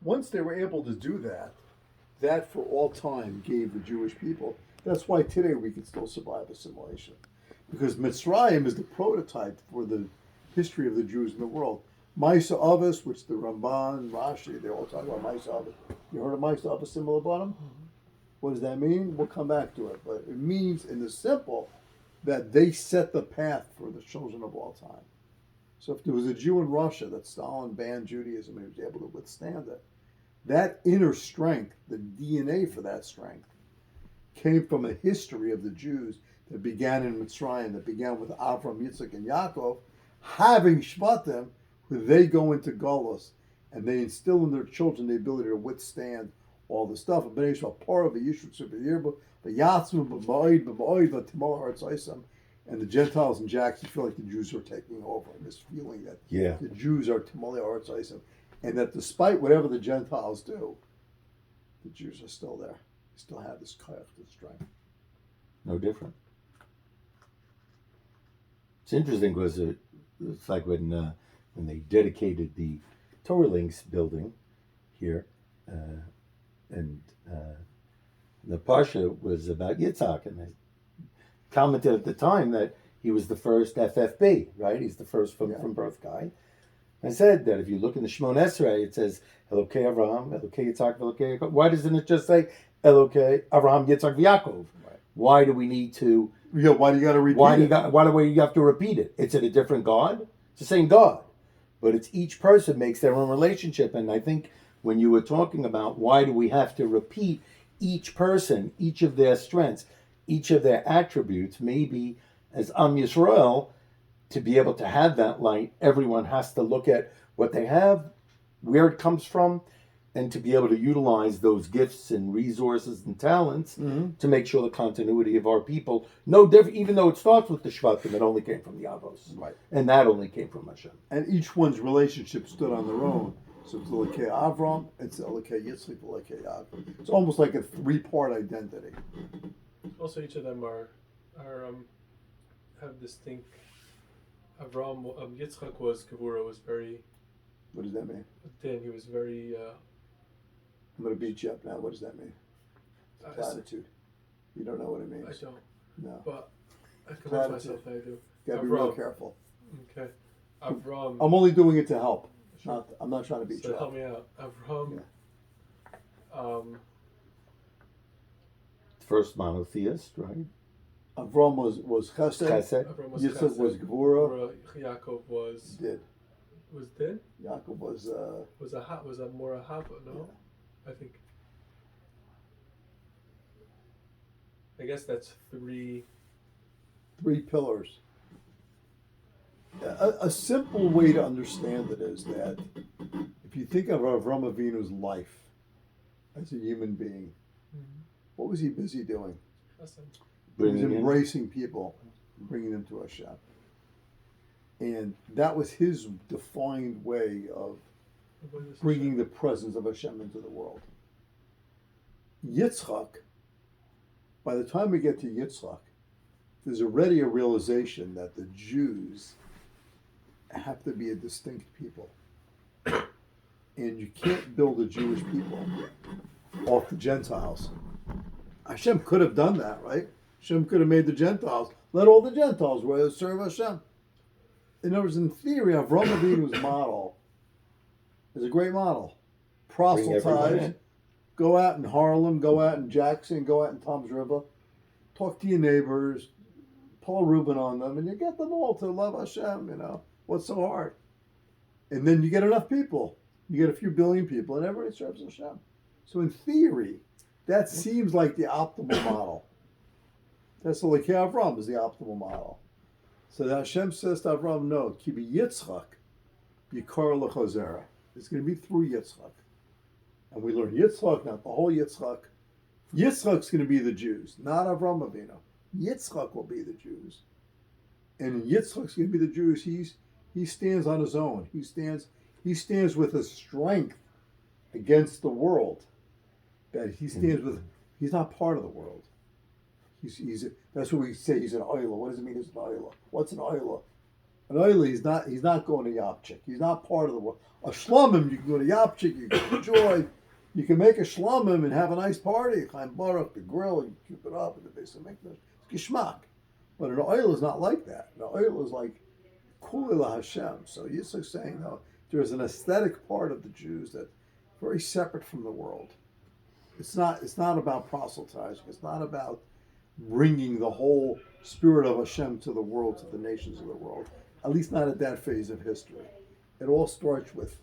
Once they were able to do that, that for all time gave the Jewish people. That's why today we can still survive assimilation, because Mitzrayim is the prototype for the history of the Jews in the world. Maisa Avos, which the Ramban, Rashi, they all talk about Maisa Avos. You heard of Maisa Avos symbol bottom? What does that mean? We'll come back to it, but it means in the simple that they set the path for the children of all time. So if there was a Jew in Russia that Stalin banned Judaism and he was able to withstand it, that inner strength, the DNA for that strength, came from a history of the Jews that began in Mitzrayim, that began with Avram, Yitzchak, and Yaakov, having Shvatim, where they go into Golos, and they instill in their children the ability to withstand all the stuff. And the Gentiles and Jackson feel like the Jews are taking over, and this feeling that the Jews are Timali Aretz Isam, and that despite whatever the Gentiles do, the Jews are still there. They still have this koyach, this strength. No different. It's interesting because it's like when they dedicated the Torah Links building here, and the Parsha was about Yitzhak, and they commented at the time that he was the first FFB, right? He's the first from birth guy. I said that if you look in the Shemon Esrei, it says Elokei Avraham, Elokei Yitzhak, Elokei Yaakov. Why doesn't it just say Elokei Avraham, Yitzhak, Yaakov? Right. Why do we need to? Yeah, why do you got to repeat it? Why do you have to repeat it? It's a different God. It's the same God, but it's each person makes their own relationship. And I think when you were talking about why do we have to repeat each person, each of their strengths, each of their attributes, maybe as Am Yisrael, to be able to have that light, everyone has to look at what they have, where it comes from, and to be able to utilize those gifts and resources and talents to make sure the continuity of our people, no different, even though it starts with the Shvatim, it only came from the Avos. Right. And that only came from Hashem. And each one's relationship stood on their own. So it's Elokei Avram, it's Elokei Yitzchak, Elokei Yaakov. It's almost like a three-part identity. Also, each of them are have distinct. Avram, Yitzchak was Gevura, was very. What does that mean? Then he was very. I'm going to beat you up now. What does that mean? Platitude. You don't know what it means. I don't. No. But I convince myself that I do. You got to be real careful. Okay. Avram. I'm only doing it to help. Sure. I'm not trying to beat you up. Help me out. Avram. Yeah. First monotheist, right? Avram was Chesed. Avram was Yitzchak was Gevura. Yaakov was. Did. Was Din? Yaakov was. Was a more a Hava? No, yeah. I think. I guess that's three. Three pillars. A simple way to understand it is that if you think of Avram Avinu's life as a human being, what was he busy doing? He was embracing people, bringing them to Hashem. And that was his defined way of bringing the presence of Hashem into the world. Yitzchak, by the time we get to Yitzchak, there's already a realization that the Jews have to be a distinct people. And you can't build a Jewish people off the Gentiles. Hashem could have done that, right? Hashem could have made the Gentiles. Let all the Gentiles serve Hashem. In other words, in theory, Avraham Avinu's model is a great model. Proselytize, go out in Harlem, go out in Jackson, go out in Tom's River, talk to your neighbors, Paul Rubin on them, and you get them all to love Hashem, What's so hard? And then you get enough people. You get a few billion people, and everybody serves Hashem. So in theory, that seems like the optimal model. That's like Avram is the optimal model. So that Hashem says to Avram, no, Kibi Yitzchak, Yikar L'Chazera. It's going to be through Yitzchak. And we learn Yitzchak, not the whole Yitzchak. Yitzchak's going to be the Jews, not Avram Avinu. Yitzchak will be the Jews. And Yitzchak's going to be the Jews. He stands on his own. He stands with a strength against the world that he stands with. He's not part of the world. That's what we say. He's an oila. What does it mean? He's an oila. What's an oila? An oily, he's not going to Yapchik. He's not part of the world. A shlomim, you can go to Yapchik, you can enjoy. You can make a shlomim and have a nice party. Chaim Baruch, the grill, you keep it up in the base of mikdash. It's gishmak. But an oil is not like that. An oil is like kulila Hashem. So Yitzchak's saying, no, there's an aesthetic part of the Jews that's very separate from the world. It's not about proselytizing. It's not about bringing the whole spirit of Hashem to the world, to the nations of the world. At least not at that phase of history. It all starts with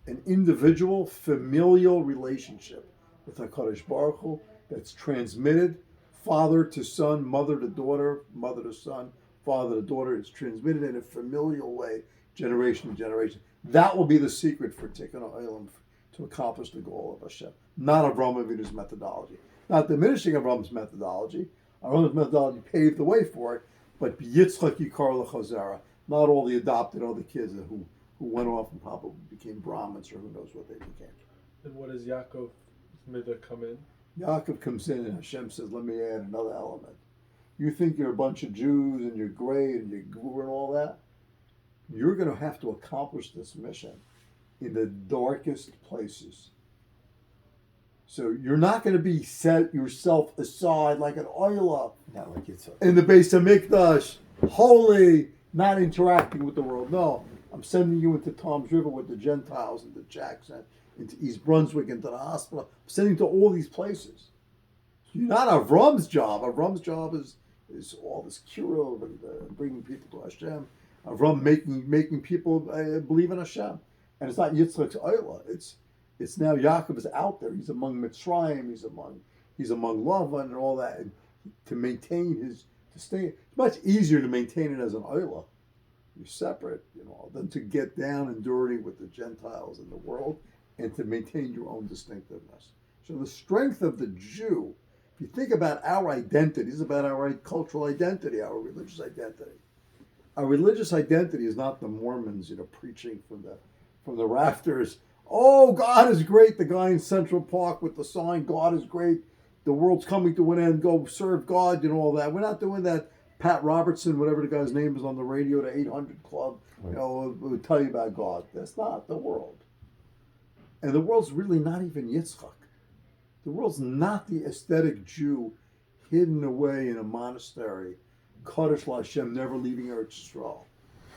an individual familial relationship with HaKadosh Baruch Hu that's transmitted father to son, mother to daughter, mother to son, father to daughter. It's transmitted in a familial way, generation to generation. That will be the secret for Tikkun Olam, to accomplish the goal of Hashem, not Avraham Avinu's methodology. Not diminishing Avraham's methodology. Avraham's methodology paved the way for it, but Yitzchak Yikar L'Chazara, not all the adopted other kids who went off and probably became Brahmins or who knows what they became. And what does Yaakov's midah come in? Yaakov comes in and Hashem says, let me add another element. You think you're a bunch of Jews and you're great and you're guru and all that? You're going to have to accomplish this mission in the darkest places. So you're not going to be set yourself aside like an oila. Not like it's In the base of Mikdash, holy, not interacting with the world. No, I'm sending you into Tom's River with the Gentiles, into Jackson, into East Brunswick, into the hospital. I'm sending you to all these places. You're not Avram's job. Avram's job is all this kiruv and bringing people to Hashem. Avram making people believe in Hashem. And it's not Yitzchak's oila. It's now Yaakov is out there. He's among Mitzrayim. He's among Lavan and all that. And to maintain to stay, it's much easier to maintain it as an oila. You're separate, than to get down and dirty with the Gentiles in the world and to maintain your own distinctiveness. So the strength of the Jew, if you think about our identity, is about our cultural identity, our religious identity. Our religious identity is not the Mormons, preaching from the rafters. Oh, God is great. The guy in Central Park with the sign, God is great. The world's coming to an end. Go serve God, all that. We're not doing that. Pat Robertson, whatever the guy's name is on the radio, the 800 Club, Right. will tell you about God. That's not the world. And the world's really not even Yitzchak. The world's not the aesthetic Jew hidden away in a monastery, Kaddish Lashem, never leaving Eretz Yisrael.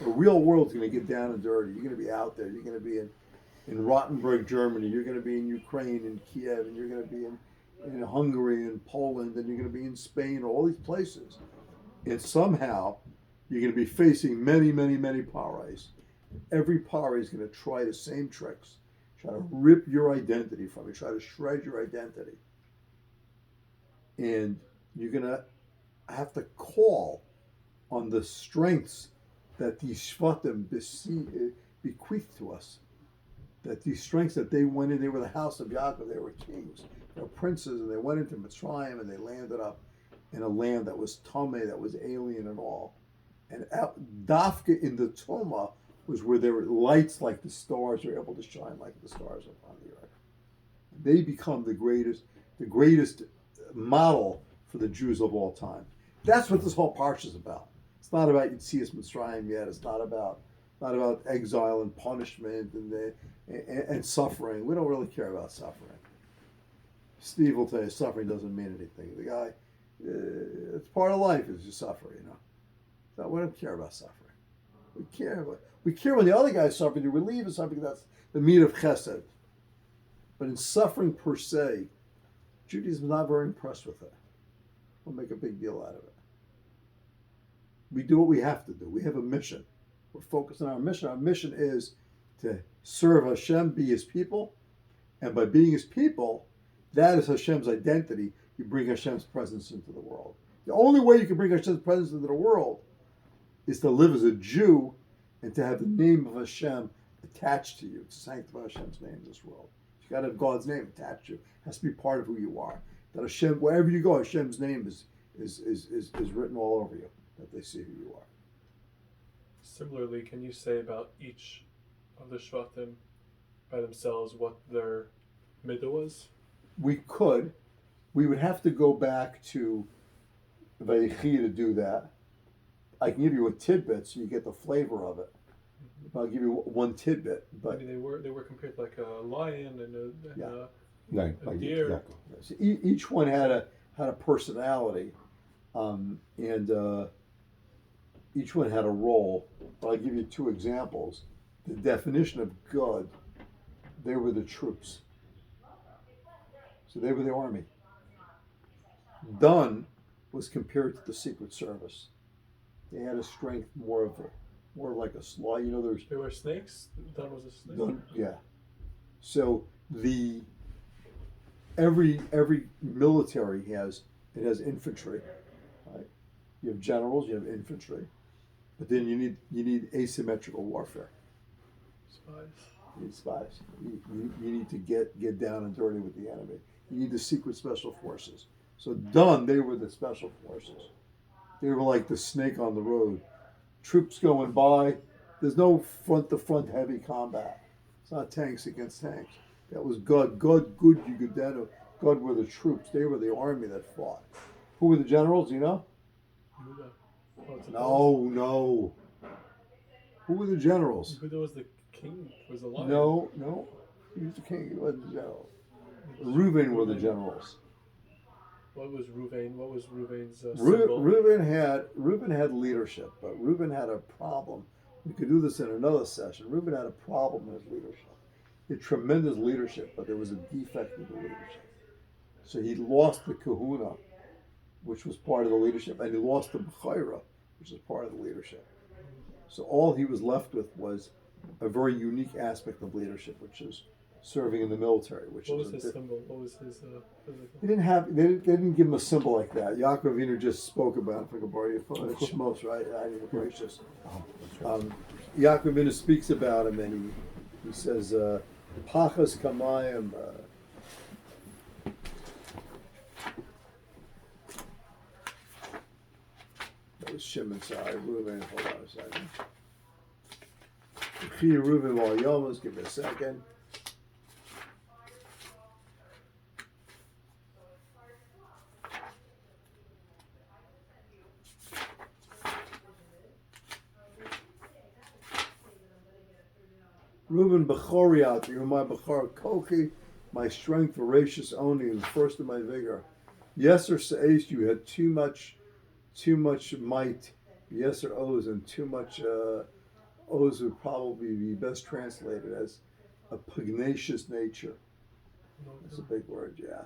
The real world's going to get down and dirty. You're going to be out there. You're going to be in Rottenburg, Germany. You're going to be in Ukraine and Kiev, and you're going to be in Hungary and Poland, and you're going to be in Spain, all these places. And somehow, you're going to be facing many, many, many parais. Every pare is going to try the same tricks. Try to rip your identity from you. Try to shred your identity. And you're going to have to call on the strengths that these Shvatim bequeathed to us. That these strengths that they went in, they were the house of Yaakov, they were kings, they were princes, and they went into Mitzrayim and they landed up in a land that was Tomei, that was alien and all. And Dafka in the Toma was where there were lights like the stars were able to shine like the stars upon the earth. They become the greatest model for the Jews of all time. That's what this whole parsha is about. It's not about Yetzias Mitzrayim yet. It's not about exile and punishment and suffering. We don't really care about suffering. Steve will tell you suffering doesn't mean anything. The guy, it's part of life is you suffer, So we don't care about suffering. We care when the other guy's suffering to relieve of something. That's the meat of chesed. But in suffering per se, Judaism is not very impressed with it. We'll make a big deal out of it. We do what we have to do. We have a mission. We're focused on our mission. Our mission is to serve Hashem, be His people, and by being His people, that is Hashem's identity. You bring Hashem's presence into the world. The only way you can bring Hashem's presence into the world is to live as a Jew and to have the name of Hashem attached to you, to sanctify Hashem's name in this world. You got to have God's name attached to you. It has to be part of who you are. That Hashem, wherever you go, Hashem's name is written all over you, that they see who you are. Similarly, can you say about each of the Shvatim by themselves what their midah was? We could. We would have to go back to Vayechi to do that. I can give you a tidbit so you get the flavor of it. I'll give you one tidbit, I but mean, they were compared like a lion and Yeah. No, a deer. exactly. so each one had a personality, and each one had a role. But I'll give you two examples. The definition of God, they were the troops. So they were the army. Dun was compared to the Secret Service. They had a strength more like a slaw. You know, there's There were snakes. That was a snake. Dun, yeah. So the every military has infantry. Right? You have generals, you have infantry, but then you need asymmetrical warfare. Spies. You need spies. You need to get down and dirty with the enemy. You need the secret special forces. So done, they were the special forces. They were like the snake on the road. Troops going by. There's no front to front heavy combat. It's not tanks against tanks. That was God. God, good Yugudenu. God were the troops. They were the army that fought. Who were the generals? You know? Yehuda. Oh, it's a No. Who were the generals? Yehuda was the king. Was the lion. No. He was the king. He wasn't the general. Reuben were the generals. What was Ruvain? What was Ruvain's symbol? Reuben had leadership, but Reuben had a problem. We could do this in another session. Reuben had a problem in his leadership. He had tremendous leadership, but there was a defect in the leadership. So he lost the kahuna, which was part of the leadership, and he lost the b'chaira, which is part of the leadership. So all he was left with was a very unique aspect of leadership, which is serving in the military. Which What is was his symbol? What was his physical? They didn't give him a symbol like that. Yaakov Avinu just spoke about it. If I could borrow your phone, it's Shemos, right? I need gracious. Yaakov Avinu speaks about him, and he says, "Pachas kamayim." That was Shimon. Sorry, Reuben. Hold on a second. Reuben while Yomas. Give me a second. Reuben Bechoriat, you're my Bechor Kochi, my strength voracious only, and the first of my vigor. Yeser Seis, you had too much might. Yeser Oz, and too much Oz would probably be best translated as a pugnacious nature. That's a big word, yeah.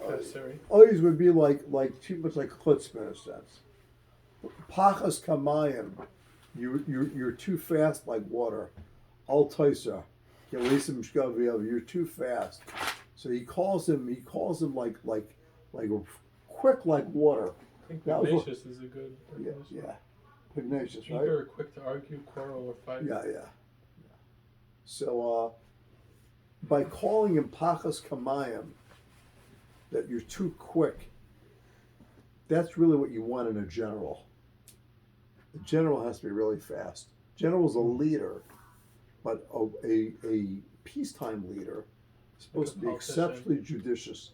Adversary. Oz would be like too much like chutzpah in a sense. Pachas kamayim. You're too fast like water. Al Taisa. You're too fast. So he calls him like quick like water. I think That was what- pugnacious is a good definition. Yeah. Pugnacious, right? Eager, quick to argue, quarrel, or fight. Yeah. So by calling him Pachas Kamayim, that you're too quick, that's really what you want in a general. The general has to be really fast. General's a leader, but a peacetime leader is supposed to be politician. exceptionally judicious,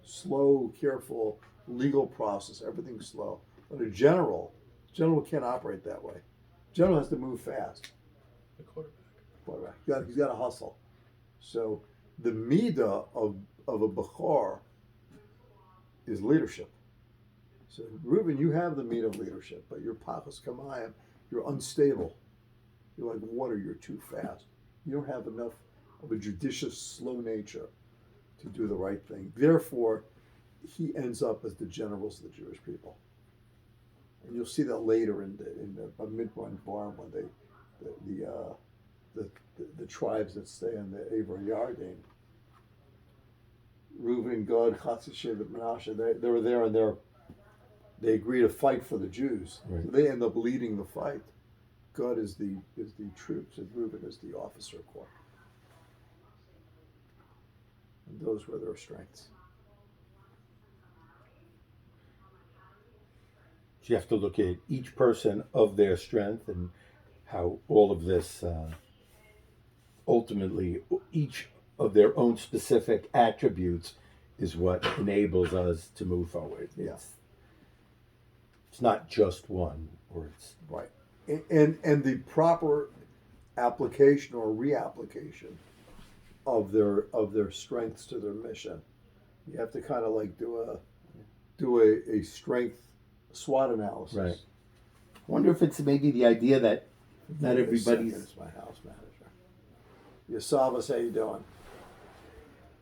slow, careful, legal process, everything's slow. But a general can't operate that way. General has to move fast. The quarterback. He's got to hustle. So the midah of a Bechor is leadership. So Reuben, you have the midah of leadership, but you're Pachas Kamayim, you're unstable. You're like water, you're too fast. You don't have enough of a judicious, slow nature to do the right thing. Therefore, he ends up as the generals of the Jewish people. And you'll see that later in the Midbar and Bar when the tribes that stay on the Aver Yarden, Reuben, Gad, Chatzishev, and Menashe, they were there and they agree to fight for the Jews. Right. So they end up leading the fight. God is the troops, and Reuben is the officer corps. And those were their strengths. So you have to look at each person of their strength and how all of this ultimately, each of their own specific attributes is what enables us to move forward. Yeah. It's not just one, or it's Right. And the proper application or reapplication of their strengths to their mission. You have to kind of like do a strength SWOT analysis. Right. I wonder if it's maybe the idea that not Give me a second, everybody's it's my house manager. Yasavas, how you doing?